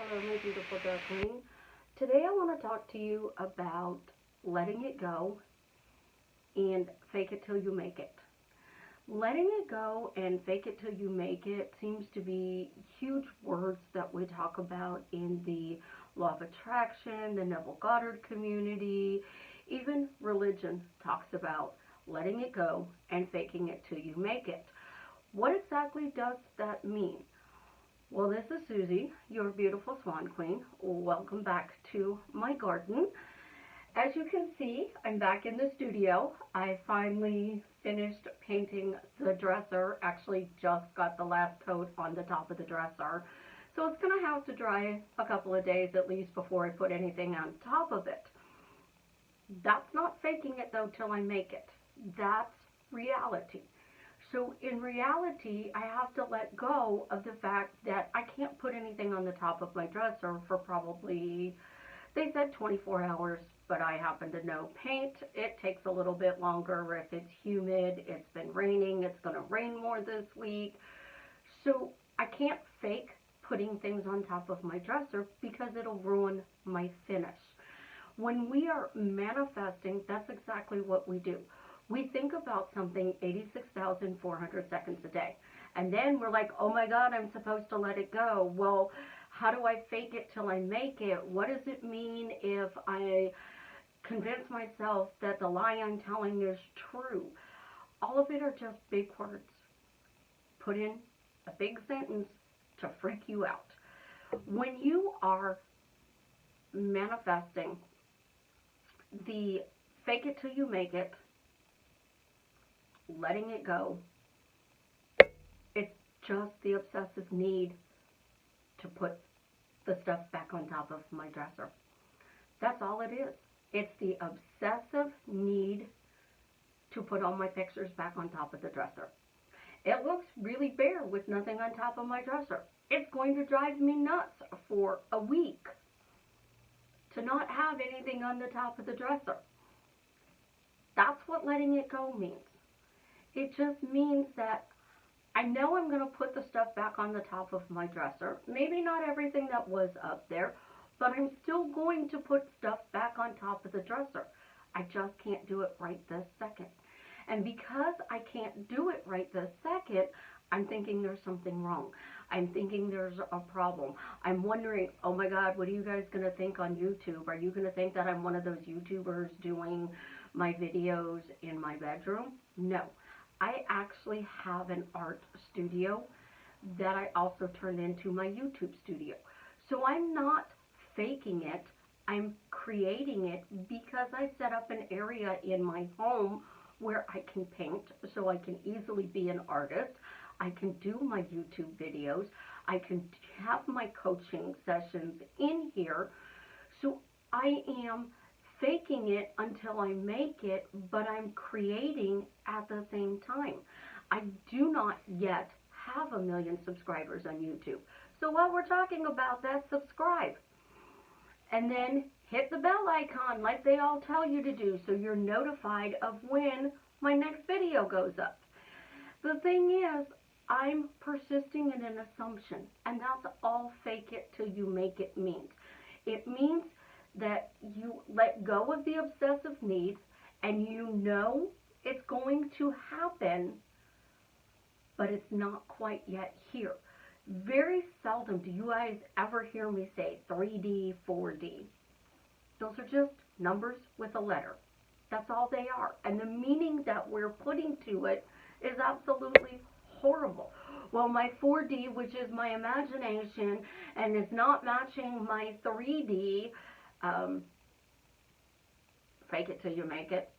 Hello, my beautiful duckling. Today I want to talk to you about letting it go and fake it till you make it. Letting it go and fake it till you make it seems to be huge words that we talk about in the law of attraction, the Neville Goddard community, even religion talks about letting it go and faking it till you make it. What exactly does that mean? Well, this is Susie, your beautiful swan queen. Welcome back to my garden. As you can see, I'm back in the studio. I finally finished painting the dresser. Actually, just got the last coat on the top of the dresser. So it's going to have to dry a couple of days at least before I put anything on top of it. That's not faking it though till I make it. That's reality. So in reality, I have to let go of the fact that I can't put anything on the top of my dresser for probably, they said 24 hours, but I happen to know paint, it takes a little bit longer if it's humid, it's been raining, it's going to rain more this week. So I can't fake putting things on top of my dresser because it'll ruin my finish. When we are manifesting, that's exactly what we do. We think about something 86,400 seconds a day. And then we're like, oh my God, I'm supposed to let it go. Well, how do I fake it till I make it? What does it mean if I convince myself that the lie I'm telling is true? All of it are just big words put in a big sentence to freak you out. When you are manifesting the fake it till you make it, letting it go, it's just the obsessive need to put the stuff back on top of my dresser. That's all it is. It's the obsessive need to put all my pictures back on top of the dresser. It looks really bare with nothing on top of my dresser. It's going to drive me nuts for a week to not have anything on the top of the dresser. That's what letting it go means. It just means that I know I'm going to put the stuff back on the top of my dresser. Maybe not everything that was up there, but I'm still going to put stuff back on top of the dresser. I just can't do it right this second. And because I can't do it right this second, I'm thinking there's something wrong. I'm thinking there's a problem. I'm wondering, oh my God, what are you guys going to think on YouTube? Are you going to think that I'm one of those YouTubers doing my videos in my bedroom? No. I actually have an art studio that I also turned into my YouTube studio. So I'm not faking it, I'm creating it because I set up an area in my home where I can paint, so I can easily be an artist. I can do my YouTube videos. I can have my coaching sessions in here. So I am faking it until I make it, but I'm creating at the same time. I do not yet have 1 million subscribers on YouTube. So while we're talking about that, subscribe. And then hit the bell icon like they all tell you to do so you're notified of when my next video goes up. The thing is, I'm persisting in an assumption, and that's all fake it till you make it means. It means that you let go of the obsessive need and you know it's going to happen, but it's not quite yet here. Very seldom do you guys ever hear me say 3D, 4D. Those are just numbers with a letter. That's all they are. And the meaning that we're putting to it is absolutely horrible. Well, my 4D, which is my imagination, and is not matching my 3D, fake it till you make it.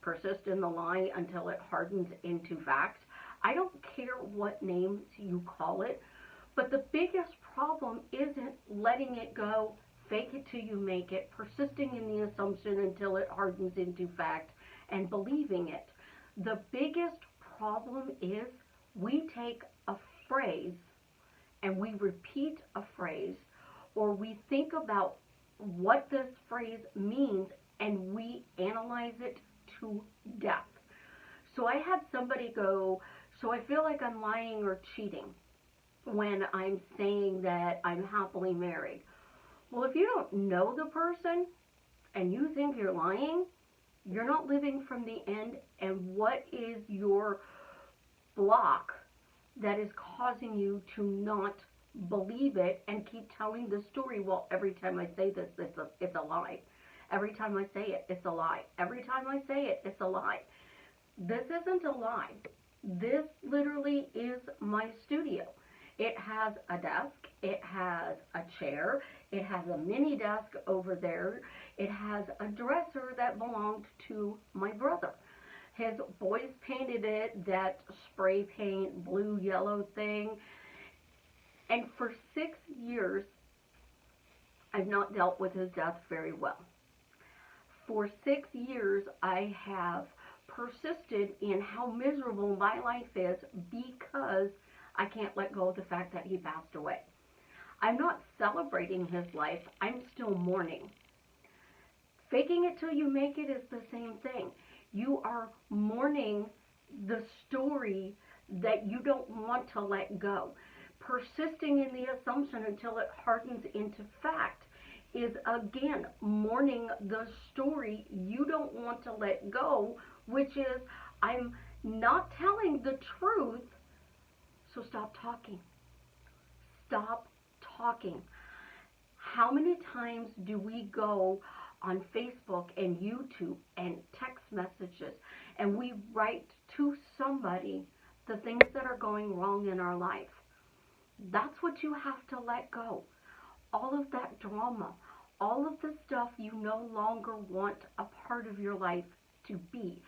Persist in the lie until it hardens into fact. I don't care what names you call it, but the biggest problem isn't letting it go, fake it till you make it, persisting in the assumption until it hardens into fact, and believing it. The biggest problem is we take a phrase and we repeat a phrase, or we think about what this phrase means and we analyze it to death. So I had somebody go, so I feel like I'm lying or cheating. when I'm saying that I'm happily married. Well, if you don't know the person and you think you're lying, you're not living from the end. And what is your block that is causing you to not believe it and keep telling the story? Well, every time I say this, it's a lie. Every time I say it, it's a lie. Every time I say it, it's a lie. This isn't a lie. This literally is my studio. It has a desk, it has a chair, it has a mini desk over there, it has a dresser that belonged to my brother. His boys painted it, that spray paint, blue, yellow thing. And for 6 years, I've not dealt with his death very well. For 6 years, I have persisted in how miserable my life is because I can't let go of the fact that he passed away. I'm not celebrating his life. I'm still mourning. Faking it till you make it is the same thing. You are mourning the story that you don't want to let go. Persisting in the assumption until it hardens into fact is, again, mourning the story you don't want to let go, which is, I'm not telling the truth, so stop talking. Stop talking. How many times do we go on Facebook and YouTube and text messages and we write to somebody the things that are going wrong in our life? That's what you have to let go. All of that drama, all of the stuff you no longer want a part of your life to be.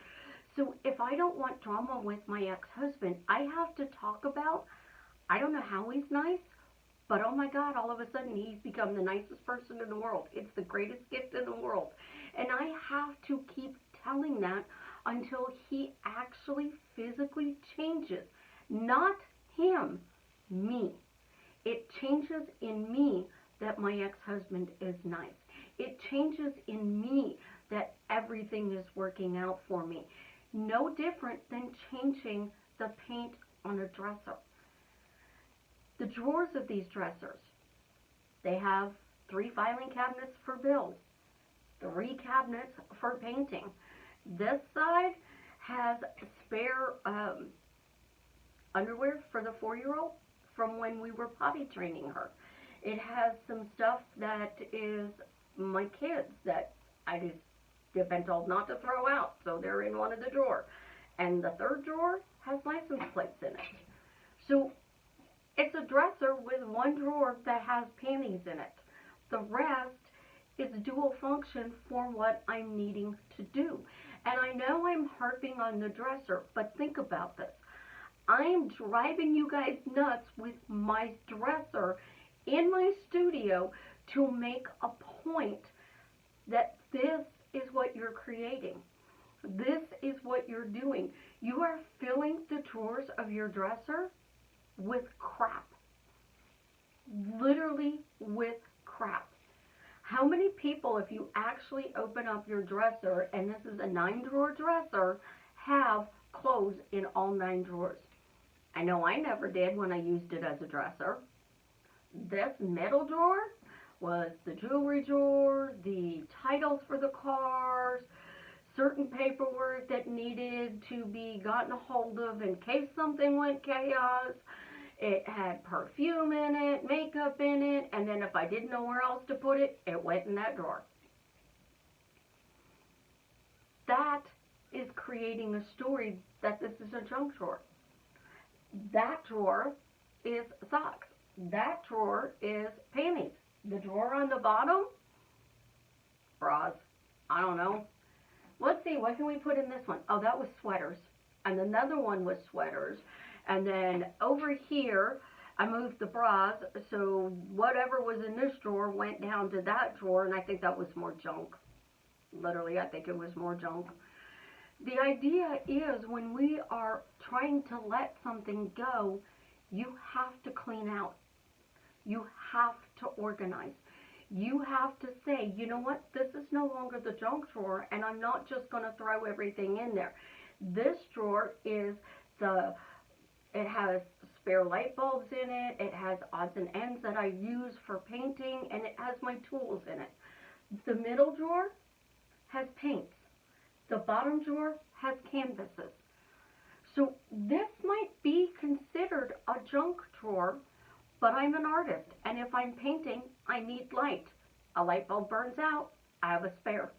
So if I don't want drama with my ex-husband, I have to talk about, I don't know how he's nice, but oh my God, all of a sudden he's become the nicest person in the world. It's the greatest gift in the world. And I have to keep telling that until he actually physically changes. Not him, me. It changes in me that my ex-husband is nice. It changes in me that everything is working out for me. No different than changing the paint on a dresser. The drawers of these dressers, they have 3 filing cabinets for bills, 3 cabinets for painting. This side has spare underwear for the 4-year-old from when we were potty training her. It has some stuff that is my kids that I just have been told not to throw out, so they're in one of the drawers. And the 3rd drawer has license plates in it. So it's a dresser with 1 drawer that has panties in it. The rest is dual function for what I'm needing to do. And I know I'm harping on the dresser, but think about this. I'm driving you guys nuts with my dresser in my studio to make a point that this is what you're creating. This is what you're doing. You are filling the drawers of your dresser with crap. Literally with crap. How many people, if you actually open up your dresser, and this is a 9-drawer dresser, have clothes in all 9 drawers? I know I never did when I used it as a dresser. This middle drawer was the jewelry drawer, the titles for the cars, certain paperwork that needed to be gotten a hold of in case something went chaos. It had perfume in it, makeup in it, and then if I didn't know where else to put it, it went in that drawer. That is creating a story that this is a junk drawer. That drawer is socks. That drawer is panties. The drawer on the bottom, bras. I don't know. Let's see, what can we put in this one? Oh, that was sweaters. And another one was sweaters. And then over here, I moved the bras, so whatever was in this drawer went down to that drawer, and I think that was more junk. Literally, I think it was more junk. The idea is when we are trying to let something go, you have to clean out. You have to organize. You have to say, you know what, this is no longer the junk drawer, and I'm not just going to throw everything in there. This drawer is it has spare light bulbs in it. It has odds and ends that I use for painting, and it has my tools in it. The middle drawer has paints. The bottom drawer has canvases. So this might be considered a junk drawer, but I'm an artist, and if I'm painting, I need light. A light bulb burns out, I have a spare.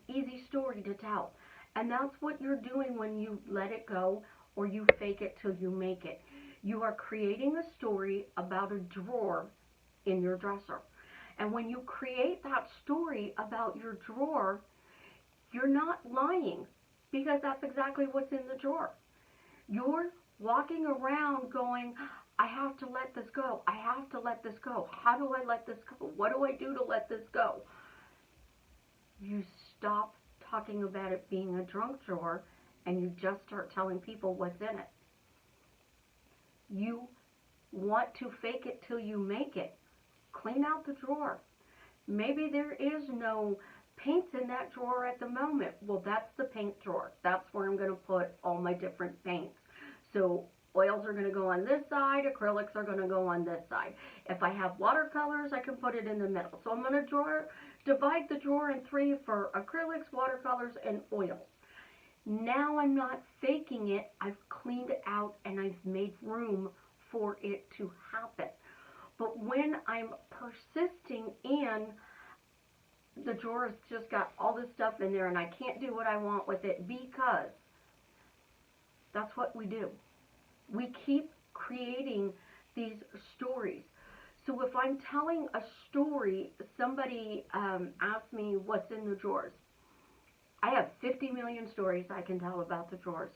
Easy story to tell. And that's what you're doing when you let it go or you fake it till you make it. You are creating a story about a drawer in your dresser. And when you create that story about your drawer, you're not lying, because that's exactly what's in the drawer. You're walking around going, I have to let this go. I have to let this go. How do I let this go? What do I do to let this go? You stop talking about it being a junk drawer and you just start telling people what's in it. You want to fake it till you make it. Clean out the drawer. Maybe there is no paints in that drawer at the moment. Well, that's the paint drawer. That's where I'm going to put all my different paints. So oils are going to go on this side, acrylics are going to go on this side. If I have watercolors, I can put it in the middle. So I'm going to divide the drawer in three for acrylics, watercolors, and oils. Now I'm not faking it. I've cleaned it out and I've made room for it to happen. But when I'm persisting in the drawer's just got all this stuff in there and I can't do what I want with it, because that's what we do. We keep creating these stories. So if I'm telling a story, somebody asked me what's in the drawers. I have 50 million stories I can tell about the drawers.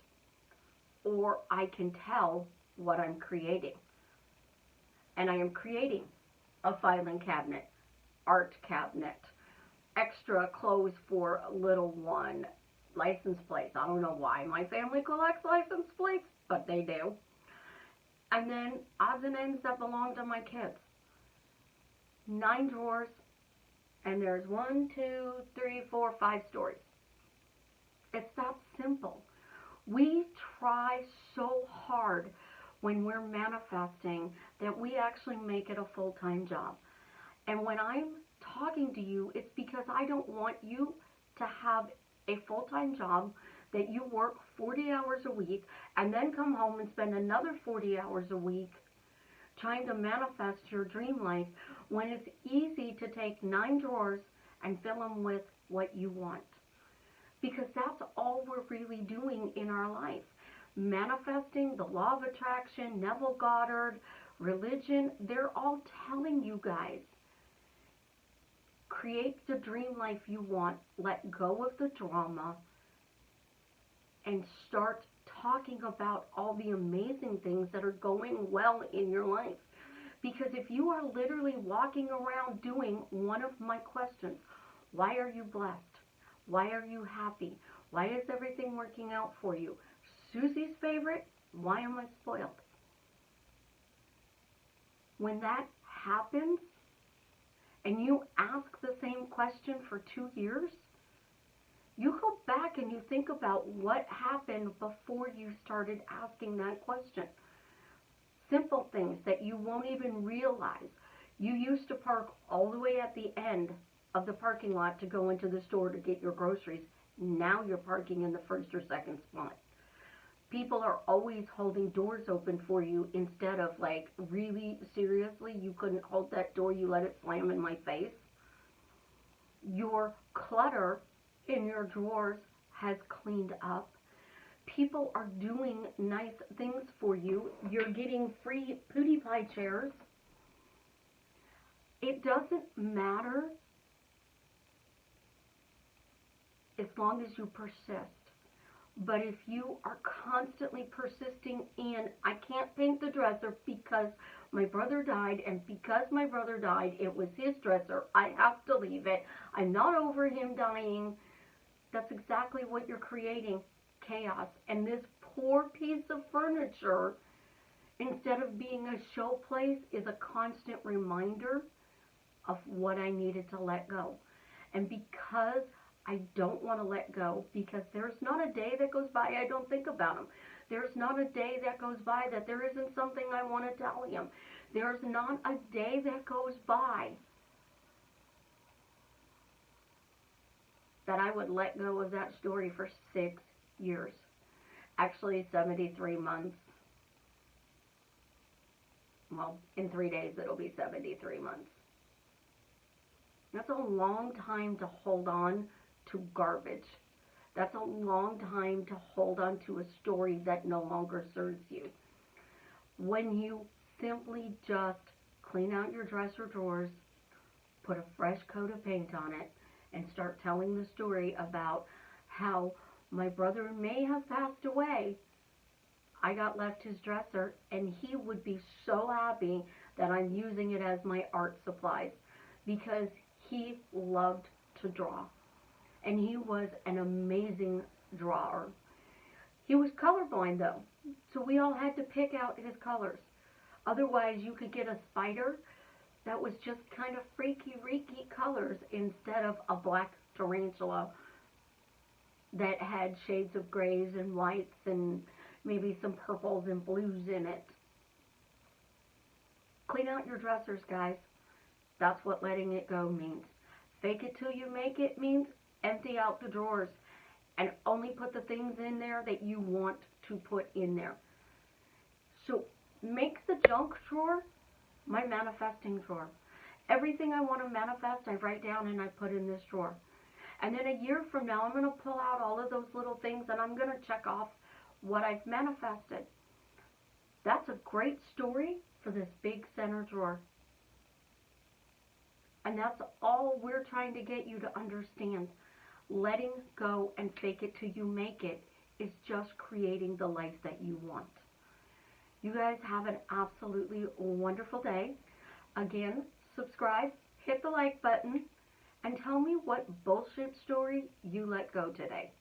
Or I can tell what I'm creating. And I am creating a filing cabinet, art cabinet, extra clothes for little one, license plates. I don't know why my family collects license plates, but they do. And then odds and ends that belong to my kids. 9 drawers, and there's 1, 2, 3, 4, 5 stories. It's that simple. We try so hard when we're manifesting that we actually make it a full-time job. And when I'm talking to you, it's because I don't want you to have a full-time job that you work 40 hours a week and then come home and spend another 40 hours a week trying to manifest your dream life, when it's easy to take 9 drawers and fill them with what you want. Because that's all we're really doing in our life. Manifesting, the law of attraction, Neville Goddard, religion, they're all telling you guys, create the dream life you want, let go of the drama, and start talking about all the amazing things that are going well in your life. Because if you are literally walking around doing one of my questions, why are you blessed? Why are you happy? Why is everything working out for you? Susie's favorite, why am I spoiled? When that happens, and you ask the same question for 2 years, you go back and you think about what happened before you started asking that question. Simple things that you won't even realize. You used to park all the way at the end of the parking lot to go into the store to get your groceries. Now you're parking in the first or second spot. People are always holding doors open for you instead of, like, really seriously, you couldn't hold that door, you let it slam in my face. Your clutter in your drawers has cleaned up. People are doing nice things for you. You're getting free Pootie Pie chairs. It doesn't matter as long as you persist. But if you are constantly persisting in, I can't paint the dresser because my brother died, and because my brother died, it was his dresser, I have to leave it, I'm not over him dying, that's exactly what you're creating, chaos. And this poor piece of furniture, instead of being a showplace, is a constant reminder of what I needed to let go. And because I don't want to let go, because there's not a day that goes by I don't think about them. There's not a day that goes by that there isn't something I want to tell him. There's not a day that goes by that I would let go of that story for 6 years. Actually, 73 months. Well, in 3 days it'll be 73 months. That's a long time to hold on to garbage. That's a long time to hold on to a story that no longer serves you. When you simply just clean out your dresser drawers, put a fresh coat of paint on it, and start telling the story about how my brother may have passed away, I got left his dresser, and he would be so happy that I'm using it as my art supplies, because he loved to draw, and he was an amazing drawer. He was colorblind though, so we all had to pick out his colors. Otherwise, you could get a spider that was just kind of freaky colors instead of a black tarantula that had shades of grays and whites and maybe some purples and blues in it. Clean out your dressers, guys. That's what letting it go means. Fake it till you make it means empty out the drawers and only put the things in there that you want to put in there. So make the junk drawer my manifesting drawer. Everything I want to manifest, I write down and I put in this drawer. And then a year from now, I'm going to pull out all of those little things and I'm going to check off what I've manifested. That's a great story for this big center drawer. And that's all we're trying to get you to understand. Letting go and fake it till you make it is just creating the life that you want. You guys have an absolutely wonderful day. Again, subscribe, hit the like button, and tell me what bullshit story you let go today.